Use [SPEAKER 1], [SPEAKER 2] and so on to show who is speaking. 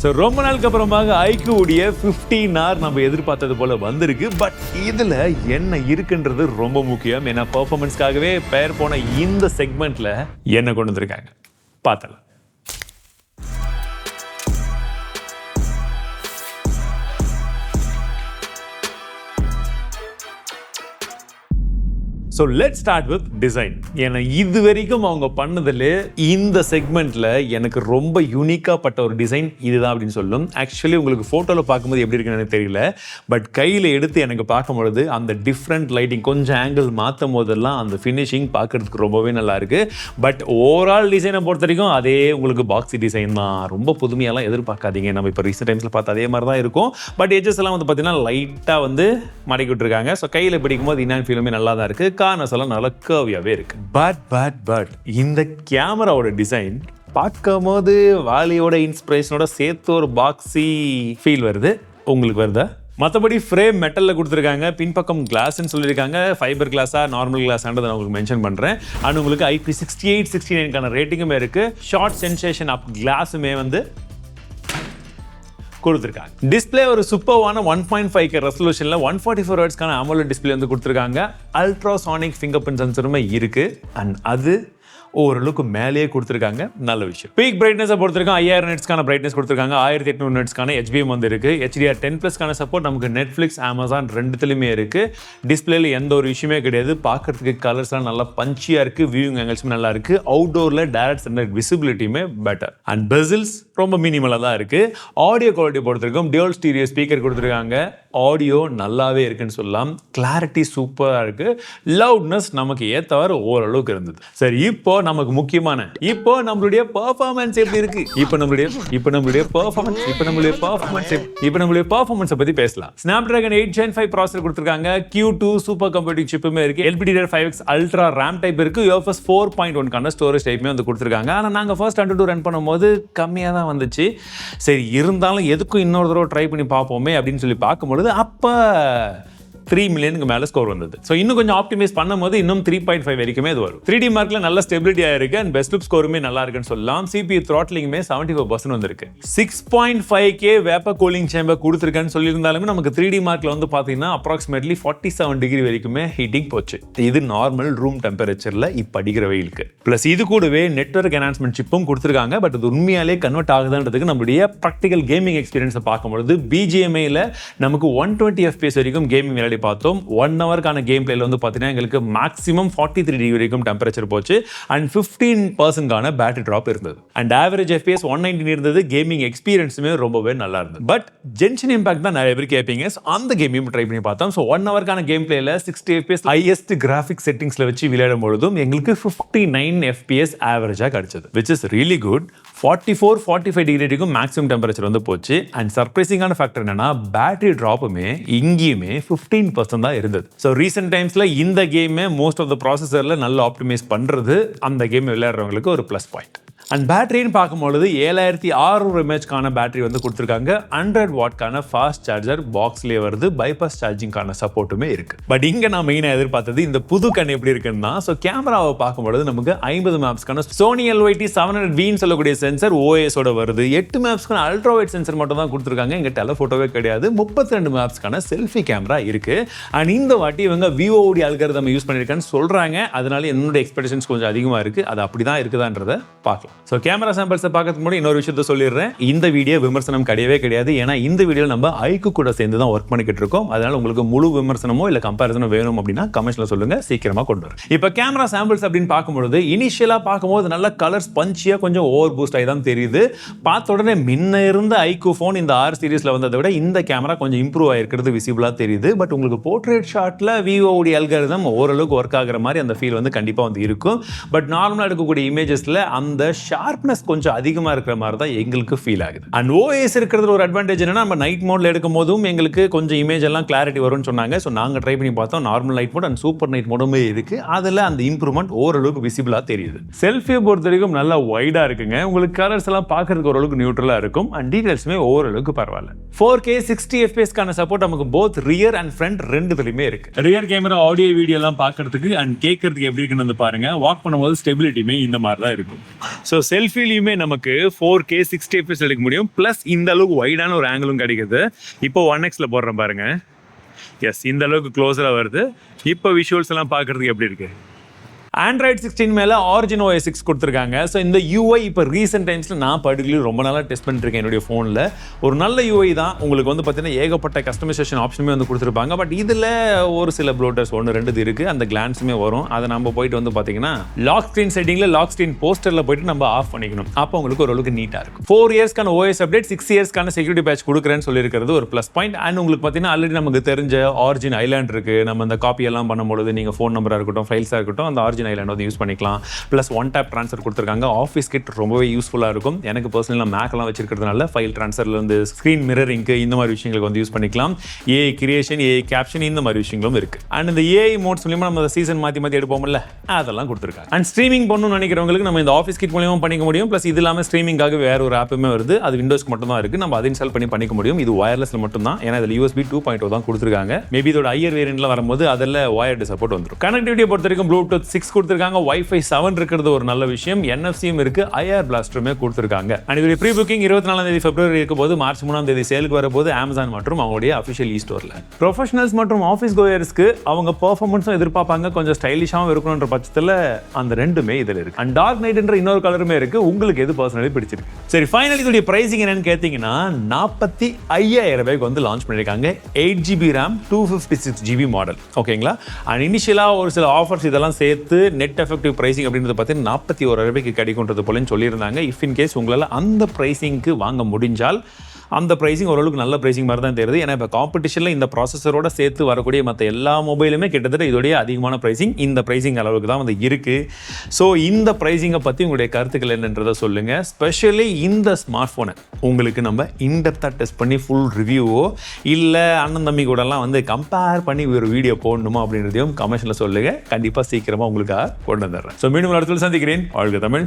[SPEAKER 1] So ரொம்ப நாளுக்கு அப்புறமாக iQOO 15R நம்ம எதிர்பார்த்தது போல வந்திருக்கு. பட் இதில் என்ன இருக்குன்றது ரொம்ப முக்கியம். ஏன்னா பர்ஃபார்மன்ஸ்க்காகவே பெயர் போன இந்த செக்மெண்ட்ல என்ன கொண்டு வந்திருக்காங்க பார்த்தலாம். So let start with design. ஏன்னா இது வரைக்கும் அவங்க பண்ணதில் இந்த செக்மெண்ட்டில் எனக்கு ரொம்ப யூனிக்காக பட்ட ஒரு டிசைன் இதுதான் அப்படின்னு சொல்லும். ஆக்சுவலி உங்களுக்கு ஃபோட்டோவில் பார்க்கும்போது எப்படி இருக்குன்னு எனக்கு தெரியல. பட் கையில் எடுத்து எனக்கு பார்க்கும்பொழுது அந்த டிஃப்ரெண்ட் லைட்டிங் கொஞ்சம் ஆங்கிள் மாற்றும் போதெல்லாம் அந்த ஃபினிஷிங் பார்க்குறதுக்கு ரொம்பவே நல்லா இருக்குது. பட் ஓவரால் டிசைனை பொறுத்த வரைக்கும் அதே உங்களுக்கு பாக்ஸி டிசைன் தான். ரொம்ப புதுமையெல்லாம் எதிர்பார்க்காதீங்க. நம்ம இப்போ ரீசெண்ட் டைம்ஸில் பார்த்து அதே மாதிரி தான் இருக்கும். பட் எட்ஜஸ் எல்லாம் வந்து பார்த்தீங்கன்னா லைட்டாக வந்து மடக்கி விட்டுருக்காங்க. ஸோ கையில் பிடிக்கும்போது இன்னும் ஃபீலுமே நல்லா தான் இருக்குது. கார்னர்ஸ் எல்லாம் நல்லா கர்வியாவே இருக்கு. பட் இந்த கேமராவோட டிசைன் பார்க்கும் போது வாலியோட இன்ஸ்பிரேஷனோட சேர்த்து ஒரு பாக்ஸி ஃபீல் வருது. உங்களுக்கு வருதா? மற்றபடி ஃப்ரேம் மெட்டலில் கொடுத்துருக்காங்க. பின்பக்கம் கிளாஸ்ன்னு சொல்லியிருக்காங்க. ஃபைபர் கிளாஸா நார்மல் கிளாஸான்றதை நான் உங்களுக்கு மென்ஷன் பண்ணுறேன். அண்ட் உங்களுக்கு IP68 69க்கான ரேட்டிங்குமே இருக்குது. ஷார்ட் சென்சேஷன் அப் கிளாஸுமே வந்து கொடுத்துருக்காங்க. டிஸ்பிளே ஒரு சூப்பர்வான 1.5K ரெசல்யூஷனில் 144 ஹெர்ட்ஸ்க்கான AMOLED டிஸ்பிளே வந்து கொடுத்துருக்காங்க. அல்ட்ராசானிக் ஃபிங்கர் பிரிண்ட் சென்சருமே இருக்கு. அண்ட் அது ஓரளவுக்கு மேலேயே கொடுத்துருக்காங்க. நல்ல விஷயம். பீக் பிரைட்னஸை பொறுத்திருக்காங்க. 5000 நெட்ஸ்க்கான பிரைட்னஸ் கொடுத்துருக்காங்க. 1800 நெட்ஸ்க்கான HBM வந்து இருக்கு. HDR10+க்கான சப்போர்ட் நமக்கு நெட்ஃப்ளிக்ஸ், அமேசான் ரெண்டுத்துலையுமே இருக்கு. டிஸ்பிளேல எந்த ஒரு இஷ்யூமே கிடையாது. பார்க்கறதுக்கு கலர்ஸ்லாம் நல்லா பஞ்சியா இருக்கு. வியூயிங் ஆங்கிள்ஸும் நல்லா இருக்கு. அவுட்டோர்ல டைரக்ட் சன்லைட் விசிபிலிட்டியுமே பெட்டர். அண்ட் பெசில்ஸ் ரொம்ப மினிமலாக தான் இருக்கு. ஆடியோ குவாலிட்டி பொறுத்திருக்கும். டியூவல் ஸ்டீரியோ ஸ்பீக்கர் கொடுத்துருக்காங்க. ஆடியோ நல்லாவே இருக்குன்னு சொல்லலாம். கிளாரிட்டி சூப்பராக இருக்கு. லவுட்னஸ் நமக்கு ஏற்றவாறு ஓரளவுக்கு இருந்தது. சரி, இப்போ நமக்கு முக்கியமான நம்மளுடைய பெர்ஃபார்மன்ஸ் எப்படி இருக்கு? இப்போ நம்மளுடைய பெர்ஃபார்மன்ஸ் பத்தி பேசலாம். Snapdragon 8 Gen 5 ப்ராசஸர் கொடுத்திருக்காங்க. Q2 சூப்பர் கம்ப்யூட்டிங் சிப்புமே இருக்கு. LPDDR5X அல்ட்ரா RAM டைப் இருக்கு. UFS 4.1க்கான ஸ்டோரேஜ் டைப்புமே வந்து கொடுத்திருக்காங்க. ஆனா நாங்க ஃபர்ஸ்ட் AnTuTu ரன் பண்ணும்போது கம்மியா தான் வந்துச்சு. சரி, இருந்தாலும் எதுக்கும் இன்னொரு தடவை ட்ரை பண்ணி பார்ப்போமே அப்படின்னு சொல்லி பார்க்கும்போது அப்ப 3 மில்லியனுக்கு மேலே ஸ்கோர் வந்தது. ஸோ இன்னும் கொஞ்சம் ஆப்டிமைஸ் பண்ணும்போது இன்னும் 3.5 வரைக்குமே இது வரும். 3D மார்க்ல நல்ல ஸ்டெபிலிட்டியாக இருக்கு. அண்ட் பெஸ்ட் லுக் ஸ்கோருமே நல்லா இருக்குன்னு சொல்லலாம். CPU த்ராட்லிங்குமே 74% வந்திருக்கு. 6.5K வேப்பர் கூலிங் சேம்பர் கொடுத்துருக்கேன்னு சொல்லியிருந்தாலுமே நமக்கு 3D மார்க்ல வந்து பார்த்தீங்கன்னா அப்ராக்சிமேட்லி 47 டிகிரி வரைக்குமே ஹீட்டிங் போச்சு. இது நார்மல் ரூம் டெம்பரேச்சர்ல இப்போ அடிக்கிற வெயிலுக்கு. பிளஸ் இது கூடவே நெட்வொர்க் என்ஹான்ஸ்மெண்ட் சிப்பும் கொடுத்துருக்காங்க. பட் அது உண்மையாலே கன்வெர்ட் ஆகுதுன்றதுக்கு நம்மளுடைய ப்ராக்டிகல் கேமிங் எக்ஸ்பீரியன்ஸை பார்க்கும்பொழுது BGMIல நமக்கு 120 FPS வரைக்கும் கேமிங் விளையாடி பார்த்தோம். 1 ஹவர்க்கான கேம் பிளேல வந்து பார்த்தீங்கன்னா எங்களுக்கு மேக்ஸிமம் 43 டிகிரி வரைக்கும் டெம்பரேச்சர் போச்சு. அண்ட் 15% பேட்டரி டிராப் இருந்தது. அண்ட் ஆவரேஜ் FPS 190 இருந்தது. கேமிங் எக்ஸ்பீரியன்ஸுமே ரொம்பவே நல்லா இருந்தது. பட் ஜென்ஷன் இம்பாக்ட் தான் நிறைய பேர் கேட்பீங்க. அந்த கேமையும் ட்ரை பண்ணி பார்த்தோம். ஸோ 1 ஹவர்க்கான கேம் பிளேல 60 FPS ஹையஸ்ட் கிராஃபிக் செட்டிங்ஸ்ல வச்சு விளையாடும் பொழுதும் எங்களுக்கு 59 FPS ஆவரேஜா கிடைச்சது. Which is really good. 44-45 degree வரைக்கும் மேக்ஸிமம் டெம்பரேச்சர் வந்து போச்சு. அண்ட் சர்ப்ரைசிங்கான ஃபேக்டர் என்னன்னா பேட்டரி டிராப்புமே இங்கேயுமே 15% தான் இருந்தது. ஸோ ரீசெண்ட் டைம்ஸ்ல இந்த கேமை மோஸ்ட் ஆஃப் த ப்ராசஸர்ல நல்லா ஆப்டிமைஸ் பண்றது அந்த கேம் விளையாடுறவங்களுக்கு ஒரு ப்ளஸ் பாயிண்ட். அண்ட் பேட்டரின்னு பார்க்கும்பொழுது 7600 mAhக்கான பேட்டரி வந்து கொடுத்துருக்காங்க. 100 வாட்க்கான ஃபாஸ்ட் சார்ஜர் பாக்ஸ்லேயே வருது. பைபாஸ் சார்ஜிங்கான சப்போர்ட்டுமே இருக்கு. பட் இங்கே நான் மெயினாக எதிர்பார்த்தது இந்த புது கண் எப்படி இருக்குன்னா, ஸோ கேமராவை பார்க்கும்பொழுது நமக்கு 50 மேப்ஸ்க்கான சோனி LYT 700Vன்னு சொல்லக்கூடிய சென்சர் OS-ஓட வருது. 8 மேப்ஸ்க்கான அல்ட்ரா வைட் சென்சர் மட்டும் தான் கொடுத்துருக்காங்க. இங்கே டெலஃபோட்டோவே கிடையாது. 32 மேப்ஸ்க்கான செல்ஃபி கேமரா இருக்கு. அண்ட் இந்த வாட்டி இவங்க VOD அல்காரிதம் யூஸ் பண்ணியிருக்கான்னு சொல்றாங்க. அதனால என்னோட எக்ஸ்பெக்டேஷன்ஸ் கொஞ்சம் அதிகமாக இருக்கு. அது அப்படிதான் இருக்குதான்றதை பார்க்கலாம். ஸோ கேமரா சாம்பிள்ஸை பார்க்கறதுக்கு முன்னாடி இன்னொரு விஷயத்த சொல்லிடுறேன். இந்த வீடியோ விமர்சனம் கிடையவே கிடையாது. ஏன்னா இந்த வீடியோ நம்ம iQOO கூட சேர்ந்து தான் ஒர்க் பண்ணிக்கிட்டு இருக்கோம். அதனால உங்களுக்கு முழு விமர்சனமோ இல்லை கம்பேரிசனோ வேணும் அப்படின்னா கமெண்ட்ஸ்ல சொல்லுங்க. சீக்கிரமா கொண்டு வரும். இப்போ கேமரா சாம்பிள்ஸ் அப்படின்னு பார்க்கும்போது இனிஷியலா பார்க்கும்போது நல்ல கலர்ஸ் பஞ்சியா கொஞ்சம் ஓவர் பூஸ்ட் ஆகி தான் தெரியுது. பார்த்த உடனே முன்ன இருந்த iQOO ஃபோன் இந்த R சீரிஸ்ல வந்ததை விட இந்த கேமரா கொஞ்சம் இம்ப்ரூவ் ஆயிருக்கிறது விசிபிளா தெரியுது. பட் உங்களுக்கு போர்ட்ரேட் ஷாட்ல VOD அல்காரிதம் ஓரளவுக்கு ஒர்க் ஆகிற மாதிரி அந்த ஃபீல் வந்து கண்டிப்பா வந்து இருக்கும். பட் நார்மலா எடுக்கக்கூடிய இமேஜஸ்ல அந்த ஷார்ப்னஸ் கொஞ்சம் அதிகமா இருக்கிற மாதிரி தான் எங்களுக்கு ஃபீல் ஆகுது. அண்ட் OS இருக்கிறது ஒரு அட்வான்டேஜ் என்னன்னா நம்ம நைட் மோட்ல எடுக்கும் போதும் எங்களுக்கு கொஞ்சம் இமேஜ் எல்லாம் கிளாரிட்டி வரும்னு சொன்னாங்க. ஸோ நாங்கள் ட்ரை பண்ணி பார்த்தோம். Normal night mode and super night மோடுமே இருக்கு. அதில் அந்த இம்ப்ரூவ்மெண்ட் ஓரளவுக்கு விசிபிளா தெரியுது. செல்ஃபியை பொறுத்த வரைக்கும் நல்லா வைடா இருக்குங்க. உங்களுக்கு கலர்ஸ் எல்லாம் பார்க்கறதுக்கு ஓரளவுக்கு நியூட்ரலா இருக்கும். அண்ட் டீடைல்ஸுமே ஓரளவுக்கு பரவாயில்ல. 4K 60 FPS-க்கான சப்போர்ட் நமக்கு போத் ரியர் அண்ட் ஃப்ரண்ட் ரெண்டுத்துலையுமே இருக்கு. ரியர் கேமரா ஆடியோ வீடியோ எல்லாம் பார்க்கறதுக்கு அண்ட் கேட்கறதுக்கு எப்படி இருக்குன்னு வந்து பாருங்க. வாக் பண்ணும்போது ஸ்டெபிலிட்டியுமே இந்த மாதிரி தான் இருக்கும். ஸோ ஸோ செல்ஃபிலையுமே நமக்கு 4K 60 fps எடுக்க முடியும், ப்ளஸ் இந்த அளவுக்கு வைடான ஒரு ஆங்கிளும் கிடைக்குது. இப்போ 1xல போடுறேன் பாருங்க. எஸ், இந்த அளவுக்கு க்ளோஸராக வருது. இப்போ விஷுவல்ஸ் எல்லாம் பார்க்கறதுக்கு எப்படி இருக்கு? Android 16 மேலே Origin OS 6 கொடுத்துருக்காங்க. ஸோ இந்த UI இப்போ ரீசெண்ட் டைம்ஸில் நான் பர்டிகுலர் ரொம்ப நாளாக டெஸ்ட் பண்ணிருக்கேன் என்னுடைய ஃபோனில். ஒரு நல்ல UI தான். உங்களுக்கு வந்து பார்த்தீங்கன்னா ஏகப்பட்ட கஸ்டமைசேஷன் ஆப்ஷனுமே வந்து கொடுத்துருப்பாங்க. பட் இதில் ஒரு சில ப்ளோட்டர்ஸ் 1-2 இருக்குது. அந்த கிளான்ஸுமே வரும். அதை நம்ம போயிட்டு வந்து பார்த்தீங்கன்னா லாக் ஸ்க்ரீன் செட்டிங்கில் லாக் ஸ்க்ரீன் போஸ்டரில் போயிட்டு நம்ம ஆஃப் பண்ணிக்கணும். அப்போ உங்களுக்கு ஓரளவுக்கு நீட்டாக இருக்கும். 4 இயர்ஸ்க்கான OS அப்டேட், 6 இயர்ஸ்க்கான செக்யூரிட்டி பேட்ச் கொடுக்குறேன்னு சொல்லியிருக்கிறது ஒரு ப்ளஸ் பாயிண்ட். அண்ட் உங்களுக்கு பார்த்தீங்கன்னா ஆல்ரெடி நமக்கு தெரிஞ்ச Origin ஐலாண்ட் இருக்குது. நம்ம அந்த காப்பி எல்லாம் பண்ணும்போது நீங்கள் ஃபோன் நம்பராக இருக்கட்டும், ஃபைல்ஸாக இருக்கட்டும், அந்த Origin ஐலாண்ட் வந்து யூஸ் பண்ணிக்கலாம். ப்ளஸ் ஒன் டேப் ட்ரான்ஸ்ஃபர் கொடுத்துருக்காங்க. ஆஃபீஸ் கிட் ரொம்பவே யூஸ்ஃபுல்லாக இருக்கும். எனக்கு பர்சனலாக மேக்கெல்லாம் வச்சிருக்கிறதுனால ஃபைல் ட்ரான்ஸ்ஃபர்லேருந்து ஸ்க்ரீன் மிரரிங்க்கு இந்த மாதிரி விஷயங்களுக்கு வந்து யூஸ் பண்ணிக்கலாம். ஏஐ கிரியேஷன், ஏஐ கேப்ஷன் இந்த மாதிரி விஷயங்களும் இருக்குது. அண்ட் இந்த ஏஐ மோட்ஸ் மூலியமாக நம்ம சீசன் மாற்றி எடுப்போம்ல, அதெல்லாம் கொடுத்துருக்காங்க. அண்ட் ஸ்ட்ரீமிங் பண்ணணும்னு நினைக்கிறவங்களுக்கு நம்ம இந்த ஆஃபீஸ் கிட் மூலியமாக பண்ணிக்க முடியும். ப்ளஸ் இது இல்லாமல் ஸ்ட்ரீமிங்காக வேற ஒரு ஆப்புமே வருது. அது விண்டோஸ்க்கு மட்டும் தான் இருக்குது. நம்ம அதை இன்ஸ்டால் பண்ணிக்க முடியும். இது வயர்லெஸ்ல மட்டும் தான். ஏன்னா இதில் USB 2.0 தான் கொடுத்துருக்காங்க. மேபி இதோட ஹையர் வேரியன்ட்ல வரும்போது அதில் வயர்டு சப்போர்ட் வந்துடும். கனெக்டிவிட்டியை பொறுத்த வரைக்கும் Bluetooth 6 கொடுத்துருக்காங்க. Wi-Fi 7 இருக்கிறது ஒரு நல்ல விஷயம். NFC-ம் இருக்கு, IR பிளாஸ்டருமே கொடுத்துருக்காங்க. அண்ட் இது ப்ரீ புக்கிங் 24 February இருக்கும்போது மார்ச் 3 சேலுக்கு வரப்போது Amazon மற்றும் அவங்களுடைய அஃபிஷியல் ஸ்டோர்ல. ப்ரொஃபஷனல்ஸ் மற்றும் ஆஃபீஸ் கோயர்ஸ்க்கு அவங்க பெர்ஃபார்மன்ஸும் எதிர்பார்ப்பாங்க, கொஞ்சம் ஸ்டைலிஷாகவும் இருக்கணுன்ற பட்சத்தில் அந்த ரெண்டுமே இதில் இருக்கு. அண்ட் டார்க் நைட்ன்ற இன்னொரு கலருமே இருக்கு. உங்களுக்கு எது பர்சனலி பிடிச்சிருக்கு? சரி, ஃபைனலி இதோடைய பிரைசிங் என்னன்னு கேட்டீங்கன்னா 45,000 ரூபாய்க்கு வந்து லான்ச் பண்ணிருக்காங்க. 8GB RAM 256GB model. ஓகேங்களா? அண்ட் இனிஷியலா ஒரு சில ஆஃபர்ஸ் இதெல்லாம் சேர்த்து நெட் எஃபெக்டிவ் பிரைசிங் அப்படின்றது பார்த்தீங்கன்னா 41 ரூபாய்க்கு கிடைக்கும்ன்றது போலன்னு சொல்லியிருந்தாங்க. இஃப் இன் கேஸ் உங்களால் அந்த பிரைசிங்க்கு வாங்க முடிஞ்சால் அந்த பிரைசிங் ஓரளவுக்கு நல்ல பிரைசிங் மாதிரி தான் தெரியுது. ஏன்னா இப்போ காம்படிஷனில் இந்த ப்ராசஸரோட சேர்த்து வரக்கூடிய மற்ற எல்லா மொபைலுமே கிட்டத்தட்ட இதோடைய அதிகமான பிரைசிங் இந்த பிரைசிங் அளவுக்கு தான் வந்து இருக்குது. ஸோ இந்த பிரைசிங்கை பற்றி உங்களுடைய கருத்துக்கள் என்னன்றதை சொல்லுங்கள். ஸ்பெஷலி இந்த ஸ்மார்ட் ஃபோனை உங்களுக்கு நம்ம இன்டெப்த்தாக டெஸ்ட் பண்ணி ஃபுல் ரிவ்யூவோ இல்லை அண்ணன் தம்பி கூடலாம் வந்து கம்பேர் பண்ணி ஒரு வீடியோ போடணுமா அப்படின்றதையும் கமெண்ட்ஸில் சொல்லுங்கள். கண்டிப்பாக சீக்கிரமாக உங்களுக்காக கொண்டு வந்துடுறேன். ஸோ மீண்டும் அடுத்த சந்திக்கிறேன். வாழ்க தமிழ்.